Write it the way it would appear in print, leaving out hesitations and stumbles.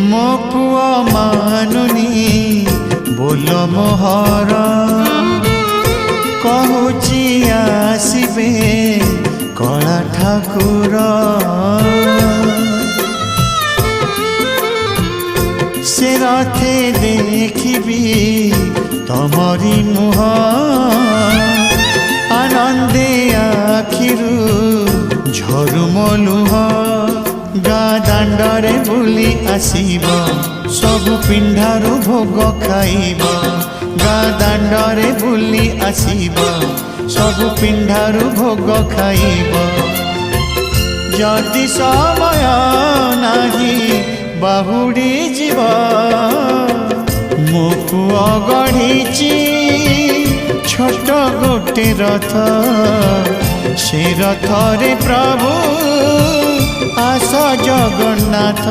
मो पुआ मानुनी बोल मोहर कहूची आसबे कला ठाकुर से रथे देखी तमरी मुह आनंदे आखिरु झरुम लुह गाँ दांडरे बुली आसीब सबु पिंडारु भोग खाइब गाँ दांडरे बुली आसीब सबु पिंडारु भोग खाइब जदि समय नाही बाहुड़ी जीव मो पुआ गढ़ी छोट गोटे रथ से रथ रे प्रभु आस जगन्नाथ।